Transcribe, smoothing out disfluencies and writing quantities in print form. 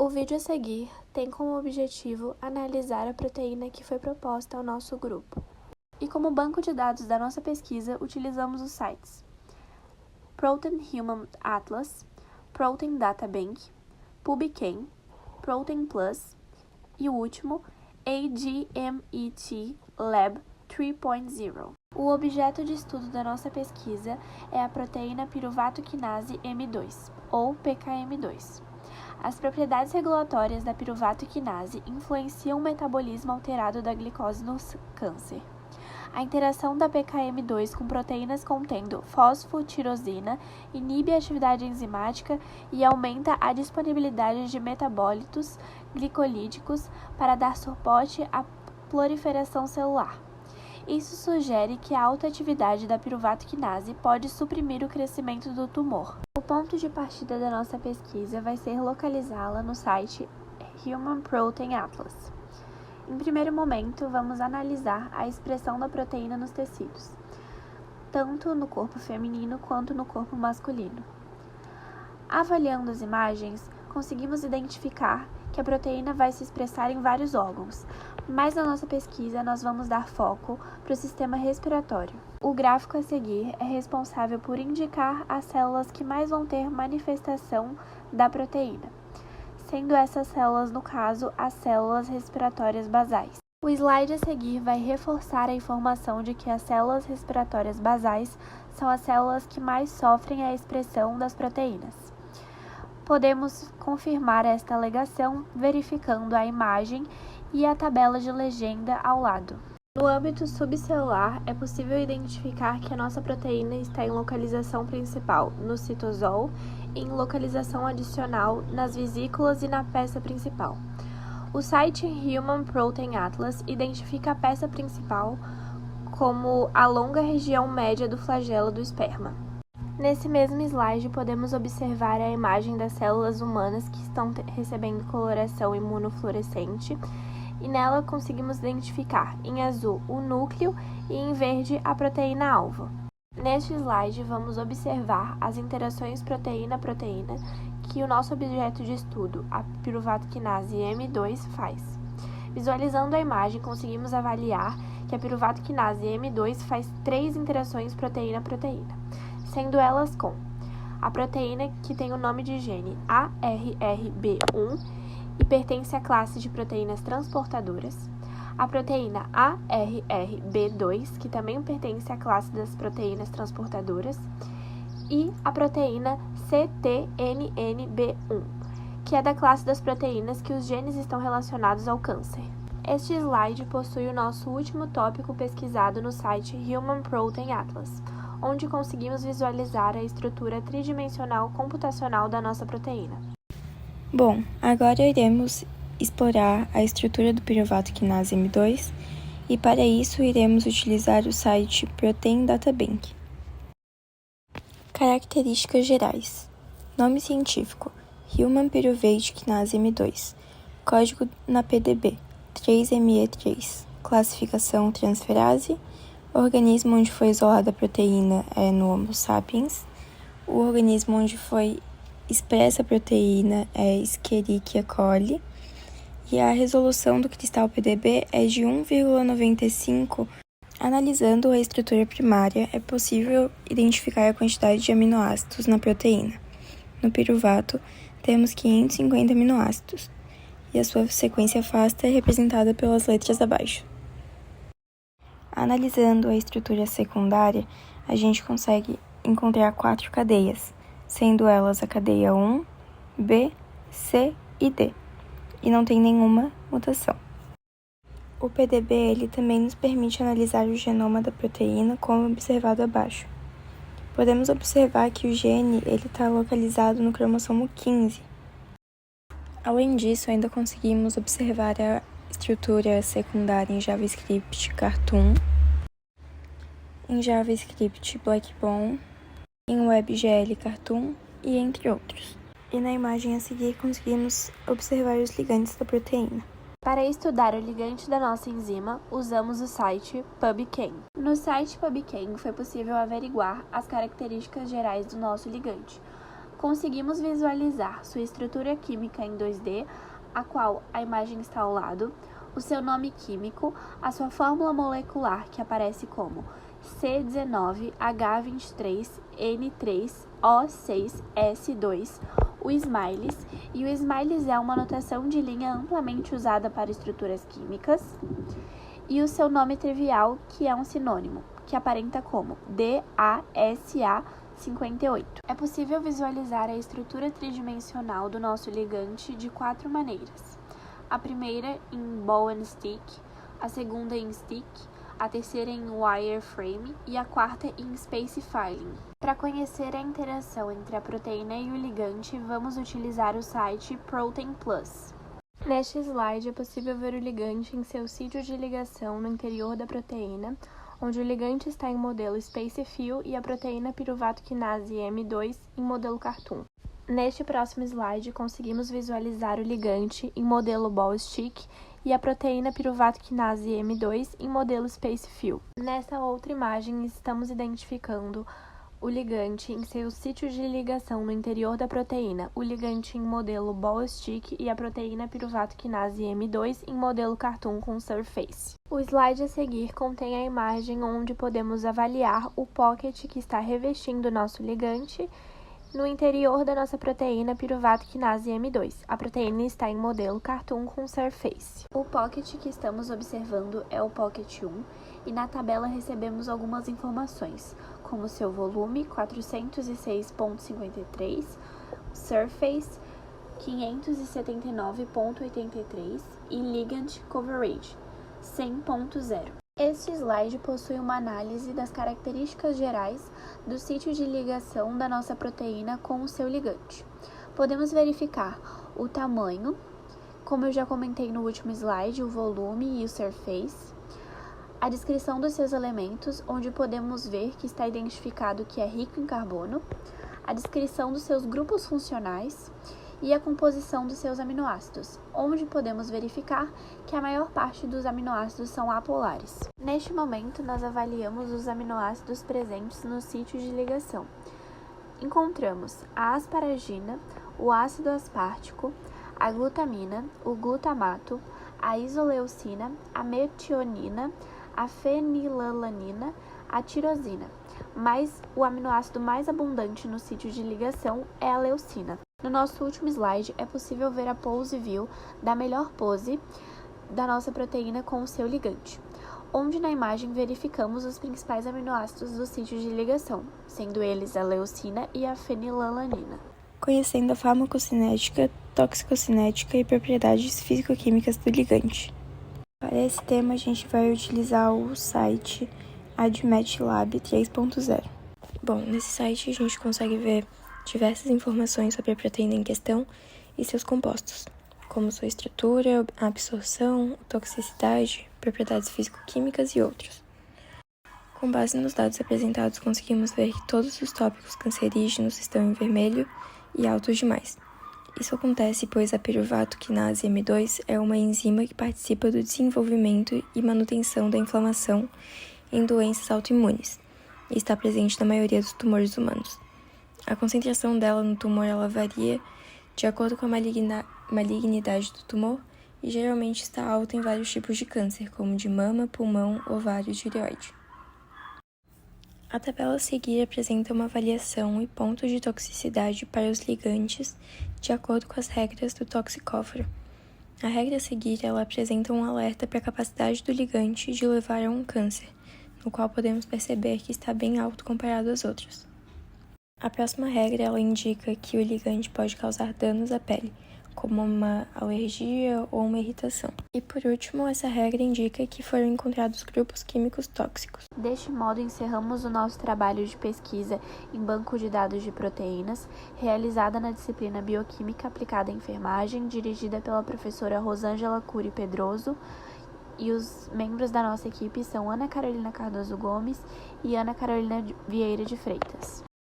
O vídeo a seguir tem como objetivo analisar a proteína que foi proposta ao nosso grupo. E como banco de dados da nossa pesquisa, utilizamos os sites Protein Human Atlas, Protein Data Bank, PubChem, Protein Plus e o último, AGMET Lab 3.0. O objeto de estudo da nossa pesquisa é a proteína piruvato quinase M2, ou PKM2. As propriedades regulatórias da piruvato quinase influenciam o metabolismo alterado da glicose no câncer. A interação da PKM2 com proteínas contendo fosfotirosina inibe a atividade enzimática e aumenta a disponibilidade de metabólitos glicolídicos para dar suporte à proliferação celular. Isso sugere que a alta atividade da piruvato quinase pode suprimir o crescimento do tumor. O ponto de partida da nossa pesquisa vai ser localizá-la no site Human Protein Atlas. Em primeiro momento, vamos analisar a expressão da proteína nos tecidos, tanto no corpo feminino quanto no corpo masculino. Avaliando as imagens, conseguimos identificar que a proteína vai se expressar em vários órgãos, mas na nossa pesquisa nós vamos dar foco para o sistema respiratório. O gráfico a seguir é responsável por indicar as células que mais vão ter manifestação da proteína, sendo essas células, no caso, as células respiratórias basais. O slide a seguir vai reforçar a informação de que as células respiratórias basais são as células que mais sofrem a expressão das proteínas. Podemos confirmar esta alegação verificando a imagem e a tabela de legenda ao lado. No âmbito subcelular, é possível identificar que a nossa proteína está em localização principal no citosol e em localização adicional nas vesículas e na peça principal. O site Human Protein Atlas identifica a peça principal como a longa região média do flagelo do esperma. Nesse mesmo slide, podemos observar a imagem das células humanas que estão recebendo coloração imunofluorescente e nela conseguimos identificar em azul o núcleo e em verde a proteína-alvo. Neste slide, vamos observar as interações proteína-proteína que o nosso objeto de estudo, a piruvato quinase M2, faz. Visualizando a imagem, conseguimos avaliar que a piruvato quinase M2 faz 3 interações proteína-proteína, sendo elas com a proteína que tem o nome de gene ARRB1 e pertence à classe de proteínas transportadoras, a proteína ARRB2, que também pertence à classe das proteínas transportadoras, e a proteína CTNNB1, que é da classe das proteínas que os genes estão relacionados ao câncer. Este slide possui o nosso último tópico pesquisado no site Human Protein Atlas, onde conseguimos visualizar a estrutura tridimensional computacional da nossa proteína. Bom, agora iremos explorar a estrutura do piruvato quinase M2 e para isso iremos utilizar o site Protein Data Bank. Características gerais. Nome científico: Human Pyruvate Kinase M2. Código na PDB: 3ME3. Classificação transferase. O organismo onde foi isolada a proteína é no Homo sapiens. O organismo onde foi expressa a proteína é Escherichia coli. E a resolução do cristal PDB é de 1,95. Analisando a estrutura primária, é possível identificar a quantidade de aminoácidos na proteína. No piruvato, temos 550 aminoácidos, e a sua sequência FASTA é representada pelas letras abaixo. Analisando a estrutura secundária, a gente consegue encontrar 4 cadeias, sendo elas a cadeia 1, B, C e D, e não tem nenhuma mutação. O PDB ele também nos permite analisar o genoma da proteína, como observado abaixo. Podemos observar que o gene está localizado no cromossomo 15. Além disso, ainda conseguimos observar a estrutura secundária em JavaScript Cartoon, em JavaScript Backbone, em WebGL Cartoon e entre outros. E na imagem a seguir conseguimos observar os ligandes da proteína. Para estudar o ligante da nossa enzima, usamos o site PubChem. No site PubChem foi possível averiguar as características gerais do nosso ligante, Conseguimos visualizar sua estrutura química em 2D, a qual a imagem está ao lado, o seu nome químico, a sua fórmula molecular, que aparece como C19H23N3O6S2, o smiles, e o smiles é uma notação de linha amplamente usada para estruturas químicas, e o seu nome trivial, que é um sinônimo, que aparenta como DASA58. É possível visualizar a estrutura tridimensional do nosso ligante de 4 maneiras. A primeira em ball and stick, a segunda em stick, a terceira em wireframe e a quarta em space filing. Para conhecer a interação entre a proteína e o ligante, vamos utilizar o site Protein Plus. Neste slide é possível ver o ligante em seu sítio de ligação no interior da proteína, onde o ligante está em modelo SpaceFill e a proteína piruvato quinase M2 em modelo Cartoon. Neste próximo slide, conseguimos visualizar o ligante em modelo Ball Stick e a proteína piruvato quinase M2 em modelo SpaceFill. Nesta outra imagem, estamos identificando o ligante em seu sítio de ligação no interior da proteína, o ligante em modelo Ball Stick e a proteína piruvato quinase M2 em modelo Cartoon com Surface. O slide a seguir contém a imagem onde podemos avaliar o pocket que está revestindo o nosso ligante no interior da nossa proteína piruvato quinase M2. A proteína está em modelo Cartoon com Surface. O pocket que estamos observando é o pocket 1 e na tabela recebemos algumas informações, como seu volume 406,53, surface 579,83 e ligand coverage 100,0. Este slide possui uma análise das características gerais do sítio de ligação da nossa proteína com o seu ligante. Podemos verificar o tamanho, como eu já comentei no último slide, o volume e o surface, a descrição dos seus elementos, onde podemos ver que está identificado que é rico em carbono, a descrição dos seus grupos funcionais e a composição dos seus aminoácidos, onde podemos verificar que a maior parte dos aminoácidos são apolares. Neste momento, nós avaliamos os aminoácidos presentes no sítio de ligação. Encontramos a asparagina, o ácido aspartico, a glutamina, o glutamato, a isoleucina, a metionina, a fenilalanina, a tirosina, mas o aminoácido mais abundante no sítio de ligação é a leucina. No nosso último slide, é possível ver a pose view da melhor pose da nossa proteína com o seu ligante, onde na imagem verificamos os principais aminoácidos do sítio de ligação, sendo eles a leucina e a fenilalanina. Conhecendo a farmacocinética, toxicocinética e propriedades físico-químicas do ligante. Para esse tema, a gente vai utilizar o site AdMatchLab 3.0. Bom, nesse site a gente consegue ver diversas informações sobre a proteína em questão e seus compostos, como sua estrutura, absorção, toxicidade, propriedades físico-químicas e outros. Com base nos dados apresentados, conseguimos ver que todos os tópicos cancerígenos estão em vermelho e altos demais. Isso acontece pois a piruvato quinase M2 é uma enzima que participa do desenvolvimento e manutenção da inflamação em doenças autoimunes e está presente na maioria dos tumores humanos. A concentração dela no tumor ela varia de acordo com a malignidade do tumor e geralmente está alta em vários tipos de câncer, como de mama, pulmão, ovário e tireoide. A tabela a seguir apresenta uma avaliação e pontos de toxicidade para os ligantes de acordo com as regras do toxicóforo. A regra a seguir ela apresenta um alerta para a capacidade do ligante de levar a um câncer, no qual podemos perceber que está bem alto comparado às outras. A próxima regra ela indica que o ligante pode causar danos à pele, como uma alergia ou uma irritação. E por último, essa regra indica que foram encontrados grupos químicos tóxicos. Deste modo, encerramos o nosso trabalho de pesquisa em banco de dados de proteínas, realizada na disciplina Bioquímica aplicada à enfermagem, dirigida pela professora Rosângela Cury Pedroso, e os membros da nossa equipe são Ana Carolina Cardoso Gomes e Ana Carolina Vieira de Freitas.